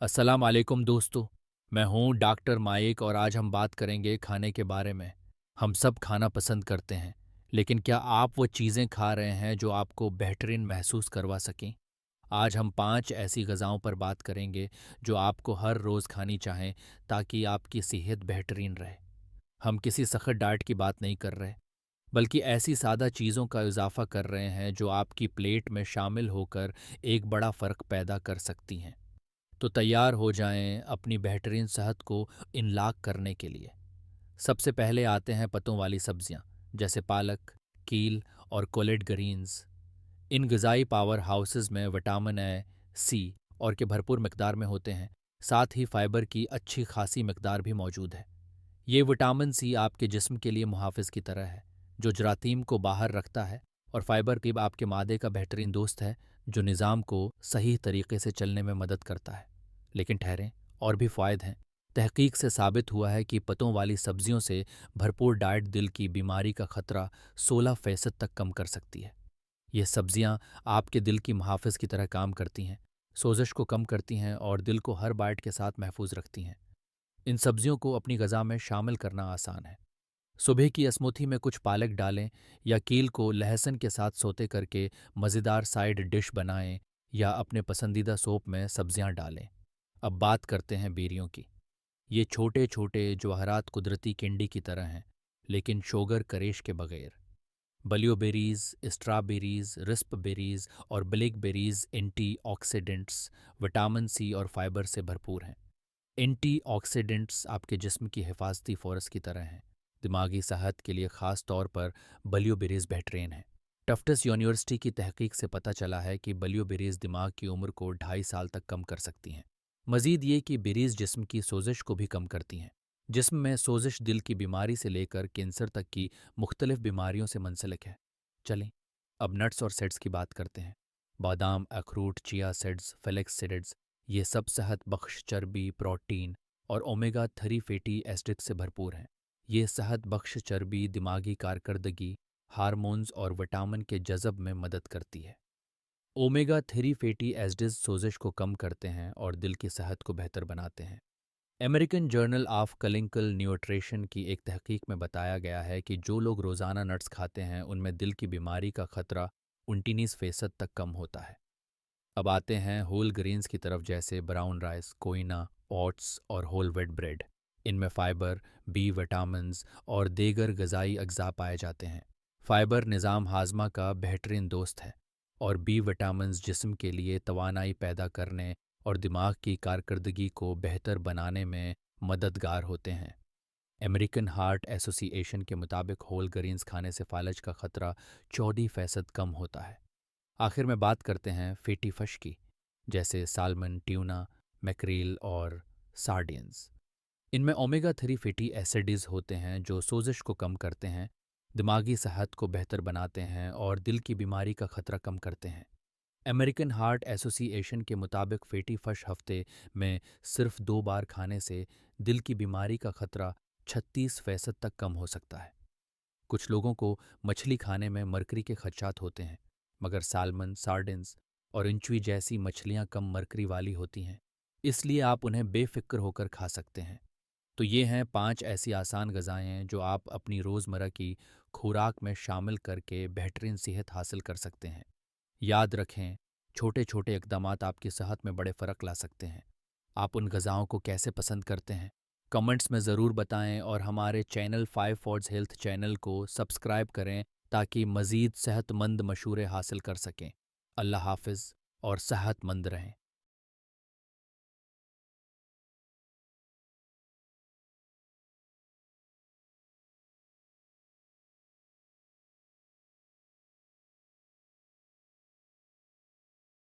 अस्सलाम वालेकुम दोस्तों। मैं हूँ डॉक्टर माइक और आज हम बात करेंगे खाने के बारे में। हम सब खाना पसंद करते हैं, लेकिन क्या आप वो चीज़ें खा रहे हैं जो आपको बेहतरीन महसूस करवा सकें? आज हम 5 ऐसी ग़िज़ाओं पर बात करेंगे जो आपको हर रोज़ खानी चाहें ताकि आपकी सेहत बेहतरीन रहे। हम किसी सख़्त डाइट की बात नहीं कर रहे, बल्कि ऐसी सादा चीज़ों का इज़ाफ़ा कर रहे हैं जो आपकी प्लेट में शामिल होकर एक बड़ा फ़र्क पैदा कर सकती हैं। तो तैयार हो जाएं अपनी बेहतरीन सेहत को इनलाक करने के लिए। सबसे पहले आते हैं पत्तों वाली सब्जियां, जैसे पालक, कील और कोलेड ग्रीन्स। इन ग़िज़ाई पावर हाउसेस में विटामिन ए, सी और के भरपूर मिकदार में होते हैं। साथ ही फाइबर की अच्छी खासी मिकदार भी मौजूद है। ये विटामिन सी आपके जिस्म के लिए मुहाफ़िज़ की तरह है, जो जरासीम को बाहर रखता है, और फाइबर भी आपके मादे का बेहतरीन दोस्त है, जो निज़ाम को सही तरीके से चलने में मदद करता है। लेकिन ठहरें, और भी फ़ायदे हैं। तहकीक से साबित हुआ है कि पत्तों वाली सब्जियों से भरपूर डाइट दिल की बीमारी का खतरा 16% तक कम कर सकती है। ये सब्जियां आपके दिल की मुहाफ़िज़ की तरह काम करती हैं, सोज़श को कम करती हैं और दिल को हर बाइट के साथ महफूज रखती हैं। इन सब्जियों को अपनी ग़िज़ा में शामिल करना आसान है। सुबह की स्मूथी में कुछ पालक डालें या कील को लहसुन के साथ सोते करके मज़ेदार साइड डिश बनाएं, या अपने पसंदीदा सूप में सब्जियां डालें। अब बात करते हैं बेरियों की। ये छोटे छोटे जवाहरात कुदरती कैंडी की तरह हैं, लेकिन शोगर करेश के बगैर। ब्लूबेरीज, स्ट्रॉबेरीज, रिस्पबेरीज और blackberries antioxidants, vitamin C और फाइबर से भरपूर हैं। एंटी ऑक्सीडेंट्स आपके जिस्म की हिफाजती फ़ोर्स की तरह हैं। दिमागी सेहत के लिए ख़ास तौर पर ब्लूबेरीज बेहतरीन हैं। टफ्ट्स यूनिवर्सिटी की तहकीक से पता चला है कि ब्लूबेरीज दिमाग की उम्र को 2.5 साल तक कम कर सकती हैं। मज़ीद ये कि बेरीज जिस्म की सोजिश को भी कम करती हैं। जिस्म में सोजिश दिल की बीमारी से लेकर कैंसर तक की मुख्तलिफ बीमारियों से मंसलिक है। चलें, अब नट्स और सीड्स की बात करते हैं। बादाम, अखरूट, चिया सीड्स, फ्लेक्स सीड्स, ये सब सेहत बख्श चर्बी, प्रोटीन और ओमेगा 3 फैटी एसिड से भरपूर हैं। ये सेहत बख्श चर्बी दिमागी कारकर्दगी, हार्मोन्स और विटामिन के जज़ब में मदद करती है। ओमेगा 3 फैटी एसिड्स सोजिश को कम करते हैं और दिल की सेहत को बेहतर बनाते हैं। American journal of clinical nutrition की एक तहकीक में बताया गया है कि जो लोग रोज़ाना नट्स खाते हैं उनमें दिल की बीमारी का खतरा 19% तक कम होता है। अब आते हैं होल ग्रेन्स की तरफ, जैसे ब्राउन राइस, कोइना, ओट्स और होल व्हीट ब्रेड। इनमें फाइबर, बी विटामिन्स और देगर ग़िज़ाई अज्जा पाए जाते हैं। फाइबर निज़ाम हाज़मा का बेहतरीन दोस्त है, और बी विटामिन्स जिस्म के लिए तवानाई पैदा करने और दिमाग की कारकर्दगी को बेहतर बनाने में मददगार होते हैं। अमेरिकन हार्ट एसोसिएशन के मुताबिक होल ग्रेन्स खाने से फालज का खतरा 14% कम होता है। आखिर में बात करते हैं फैटी फिश की, जैसे साल्मन, ट्यूना, मैक्रील और सार्डियंस। इनमें ओमेगा 3 फैटी एसिड्स होते हैं जो सोजिश को कम करते हैं, दिमागी सेहत को बेहतर बनाते हैं और दिल की बीमारी का खतरा कम करते हैं। अमेरिकन हार्ट एसोसिएशन के मुताबिक फैटी फिश हफ्ते में सिर्फ 2 बार खाने से दिल की बीमारी का खतरा 36% तक कम हो सकता है। कुछ लोगों को मछली खाने में मरकरी के खदशात होते हैं, मगर साल्मन, सार्डिन्स और इंचुई जैसी मछलियां कम मरकरी वाली होती हैं, इसलिए आप उन्हें बेफिक्र होकर खा सकते हैं। तो ये हैं 5 ऐसी आसान ग़िज़ाएँ जो आप अपनी रोज़मर्रा की खुराक में शामिल करके बेहतरीन सेहत हासिल कर सकते हैं। याद रखें, छोटे छोटे इक़दामात आपकी सेहत में बड़े फ़र्क ला सकते हैं। आप उन ग़िज़ाओं को कैसे पसंद करते हैं, कमेंट्स में ज़रूर बताएं, और हमारे चैनल 5 फॉर्ज हेल्थ चैनल को सब्सक्राइब करें ताकि मज़ीद सेहतमंद मशवरे हासिल कर सकें। अल्लाह हाफ़िज़ और सेहतमंद रहें।